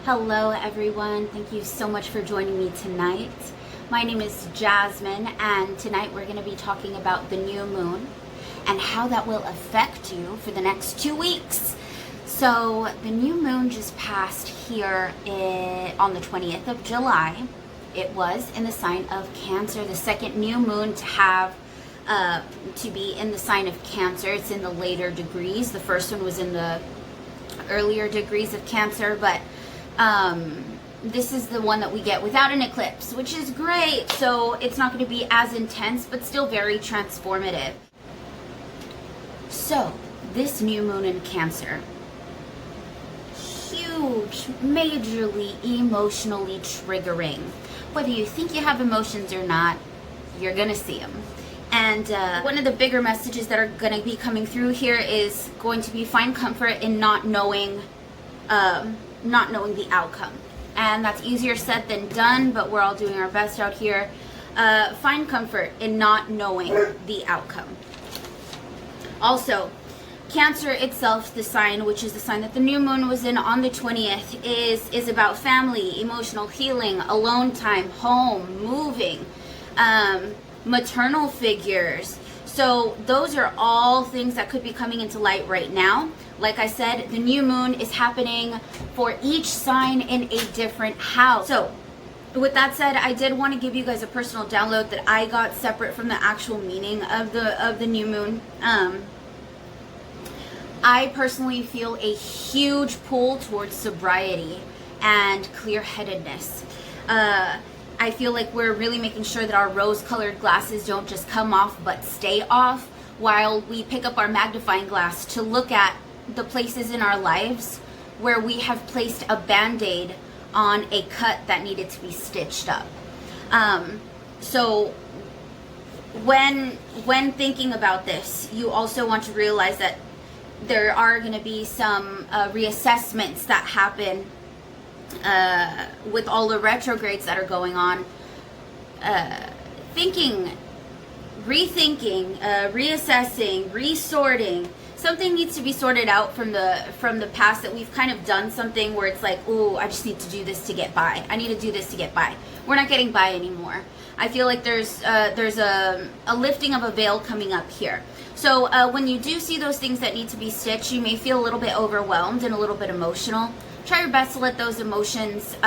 Hello everyone, thank you so much for joining me tonight. My name is Jasmine and tonight we're going to be talking about the new moon and how that will affect you for the next 2 weeks. So the new moon just passed here on the 20th of July. It was in the sign of Cancer, the second new moon to be in the sign of Cancer. It's in the later degrees. The first one was in the earlier degrees of Cancer, but this is the one that we get without an eclipse, which is great. So it's not going to be as intense, but still very transformative. So this new moon in Cancer, huge, majorly emotionally triggering. Whether you think you have emotions or not, you're going to see them. And one of the bigger messages that are going to be coming through here is going to be find comfort in not knowing the outcome. And that's easier said than done, but we're all doing our best out here. Find comfort in not knowing the outcome. Also, Cancer itself, the sign, which is the sign that the new moon was in on the 20th, is about family, emotional healing, alone time, home, moving, maternal figures. So those are all things that could be coming into light right now. Like I said, the new moon is happening for each sign in a different house. So with that said, I did want to give you guys a personal download that I got separate from the actual meaning of the new moon. I personally feel a huge pull towards sobriety and clear-headedness. I feel like we're really making sure that our rose-colored glasses don't just come off but stay off, while we pick up our magnifying glass to look at the places in our lives where we have placed a band-aid on a cut that needed to be stitched up. So when thinking about this, you also want to realize that there are going to be some reassessments that happen with all the retrogrades that are going on. Rethinking, reassessing, resorting. Something needs to be sorted out from the past, that we've kind of done something where it's like, oh, I just need to do this to get by. I need to do this to get by. We're not getting by anymore. I feel like there's a lifting of a veil coming up here. So when you do see those things that need to be stitched, you may feel a little bit overwhelmed and a little bit emotional. Try your best to let those emotions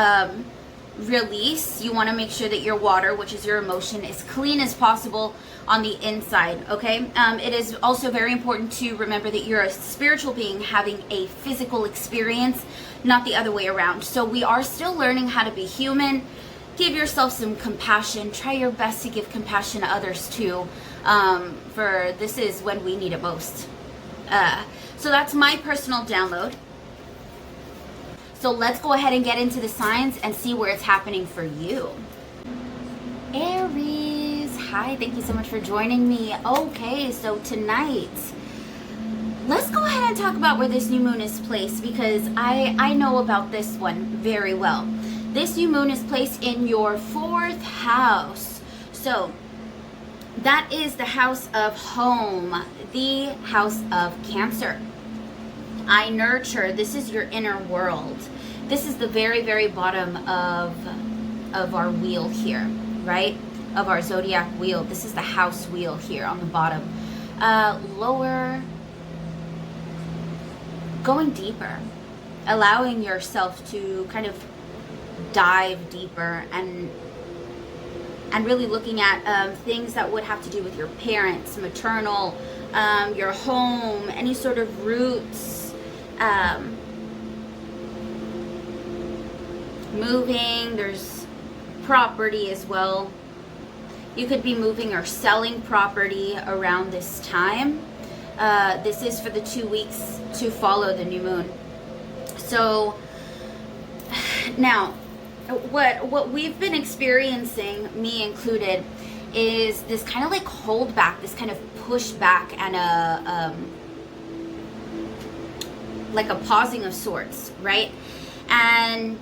release. You want to make sure that your water, which is your emotion, is clean as possible on the inside, okay? It is also very important to remember that you're a spiritual being having a physical experience, not the other way around. So we are still learning how to be human. Give yourself some compassion. Try your best to give compassion to others too, for this is when we need it most. So that's my personal download. So let's go ahead and get into the signs and see where it's happening for you. Aries, hi, thank you so much for joining me. Okay, so tonight, let's go ahead and talk about where this new moon is placed, because I know about this one very well. This new moon is placed in your 4th house. So that is the house of home, the house of Cancer. I nurture. This is your inner world. This is the very, very bottom of our wheel here, right? Of our zodiac wheel. This is the house wheel here on the bottom. Lower, going deeper, allowing yourself to kind of dive deeper and really looking at things that would have to do with your parents, maternal, your home, any sort of roots. Moving, there's property as well. You could be moving or selling property around this time. This is for the 2 weeks to follow the new moon. So now what we've been experiencing, me included, is this kind of like hold back, this kind of push back, and like a pausing of sorts, right? And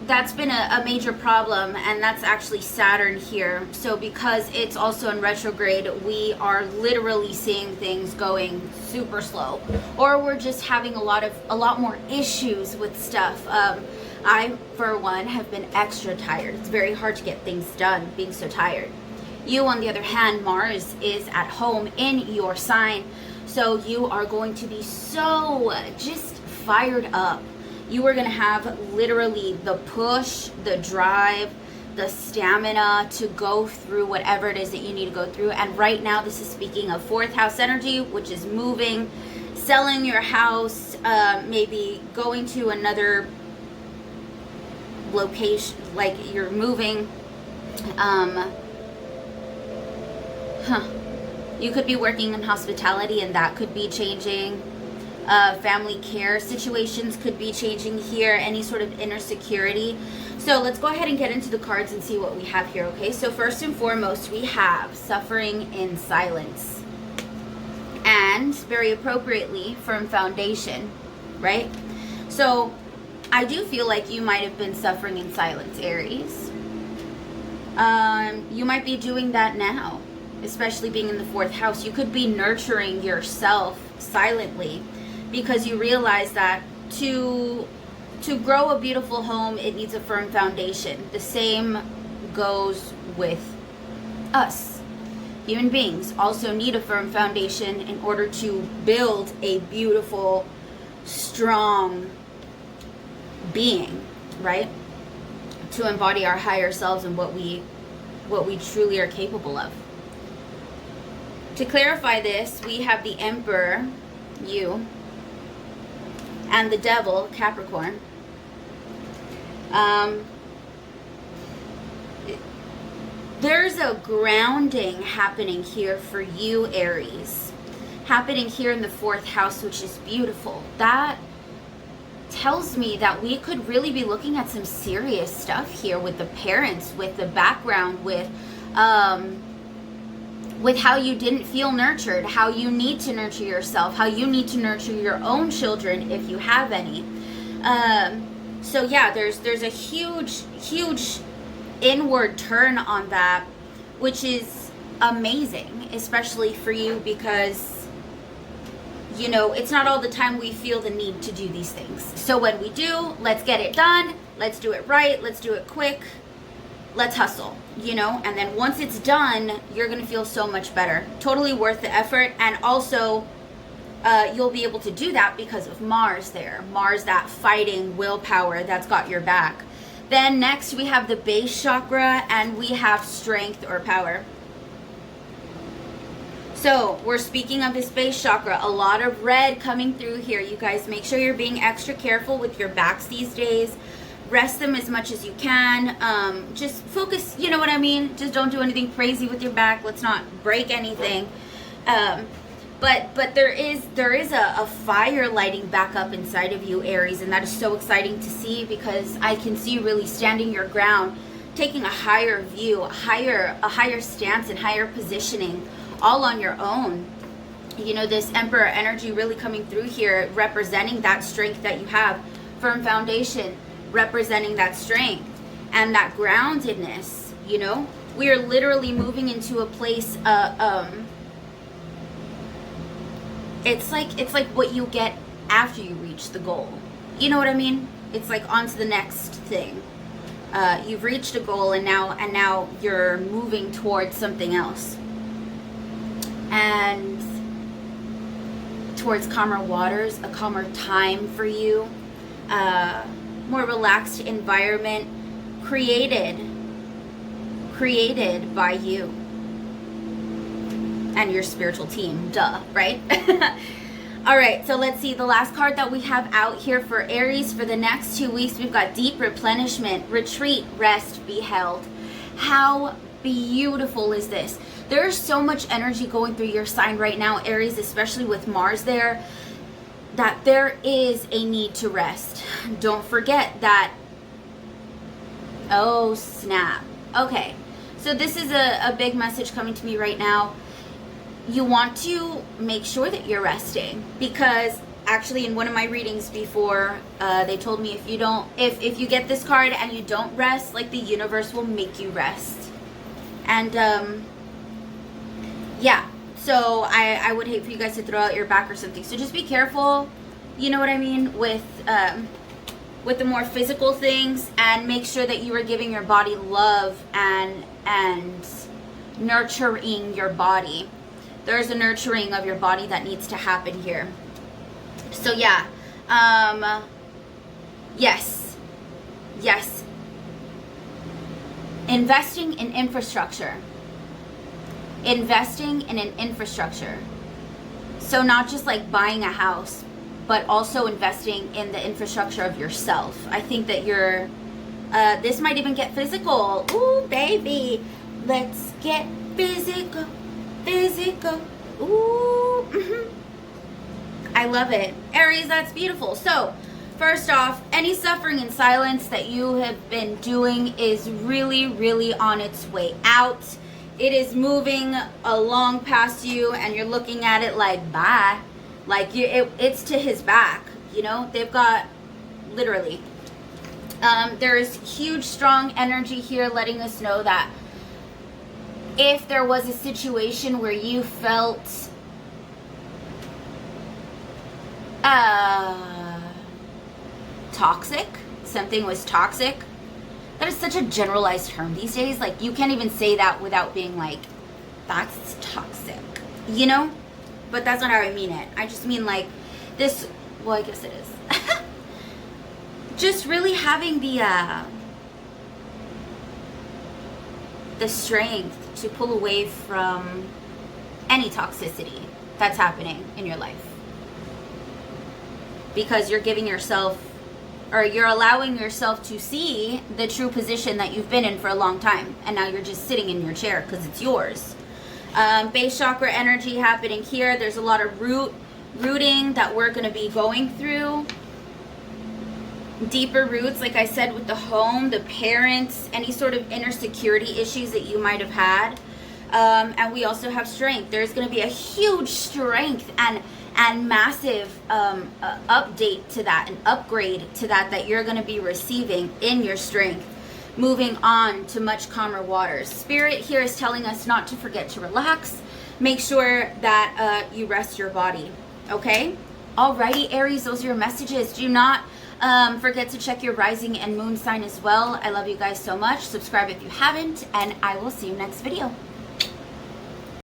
that's been a major problem, and that's actually Saturn here. So because it's also in retrograde, we are literally seeing things going super slow, or we're just having a lot more issues with stuff. I, for one, have been extra tired. It's very hard to get things done being so tired. You, on the other hand, Mars is at home in your sign. So you are going to be so just fired up. You are going to have literally the push, the drive, the stamina to go through whatever it is that you need to go through. And right now, this is speaking of 4th house energy, which is moving, selling your house, maybe going to another location, like you're moving. You could be working in hospitality, and that could be changing. Family care situations could be changing here. Any sort of inner security. So let's go ahead and get into the cards and see what we have here, okay? So first and foremost, we have suffering in silence. And very appropriately, firm foundation, right? So I do feel like you might have been suffering in silence, Aries. You might be doing that now, especially being in the 4th house. You could be nurturing yourself silently because you realize that to grow a beautiful home, it needs a firm foundation. The same goes with us. Human beings also need a firm foundation in order to build a beautiful, strong being, right? To embody our higher selves and what we truly are capable of. To clarify this, we have the Emperor, you, and the Devil, Capricorn. There's a grounding happening here for you, Aries. Happening here in the 4th house, which is beautiful. That tells me that we could really be looking at some serious stuff here with the parents, with the background, with how you didn't feel nurtured, how you need to nurture yourself, how you need to nurture your own children if you have any. So yeah, there's a huge inward turn on that, which is amazing, especially for you because, you know, it's not all the time we feel the need to do these things. So when we do, let's get it done. Let's do it right. Let's do it quick. Let's hustle, you know, and then once it's done, you're going to feel so much better. Totally worth the effort. And also, you'll be able to do that because of Mars there. Mars, that fighting willpower that's got your back. Then next we have the base chakra and we have strength or power. So we're speaking of this base chakra, a lot of red coming through here. You guys, make sure you're being extra careful with your backs these days. Rest them as much as you can. Just focus, you know what I mean? Just don't do anything crazy with your back. Let's not break anything. But there is a fire lighting back up inside of you, Aries, and that is so exciting to see because I can see you really standing your ground, taking a higher view, a higher stance and higher positioning, all on your own. You know, this Emperor energy really coming through here, representing that strength that you have, firm foundation, representing that strength and that groundedness. You know, we are literally moving into a place. It's like what you get after you reach the goal. You know what I mean? It's like on to the next thing. You've reached a goal and now you're moving towards something else. And towards calmer waters, a calmer time for you, more relaxed environment created by you and your spiritual team, duh, right? All right, so let's see the last card that we have out here for Aries for the next 2 weeks. We've got deep replenishment, retreat, rest, be held. How beautiful is this? There's so much energy going through your sign right now, Aries, especially with Mars there, that there is a need to rest. Don't forget that. Oh, snap. Okay, so this is a big message coming to me right now. You want to make sure that you're resting, because actually in one of my readings before, they told me if you get this card and you don't rest, like the universe will make you rest. And yeah, so I would hate for you guys to throw out your back or something. So just be careful, you know what I mean, with with the more physical things, and make sure that you are giving your body love and nurturing your body. There's a nurturing of your body that needs to happen here. So yeah, yes, investing in infrastructure. Investing in an infrastructure. So not just like buying a house, but also investing in the infrastructure of yourself. I think that you're, this might even get physical. Ooh, baby, let's get physical, physical. Ooh, I love it. Aries, that's beautiful. So, first off, any suffering in silence that you have been doing is really, really on its way out. It is moving along past you, and you're looking at it like, bye. Like, it's to his back, you know? They've got, literally. There's huge, strong energy here letting us know that if there was a situation where you felt toxic, something was toxic. That is such a generalized term these days. Like, you can't even say that without being like, that's toxic, you know? But that's not how I mean it. I just mean like this, well, I guess it is. Just really having the strength to pull away from any toxicity that's happening in your life. Because you're giving yourself, or you're allowing yourself to see the true position that you've been in for a long time. And now you're just sitting in your chair because it's yours. Base chakra energy happening here. There's a lot of rooting that we're going to be going through. Deeper roots, like I said, with the home, the parents, any sort of inner security issues that you might have had. And we also have strength. There's going to be a huge strength and massive update to that, an upgrade to that you're going to be receiving in your strength, moving on to much calmer waters. Spirit here is telling us not to forget to relax. Make sure that you rest your body, okay? Alrighty, Aries, those are your messages. Do not forget to check your rising and moon sign as well. I love you guys so much. Subscribe if you haven't, and I will see you next video.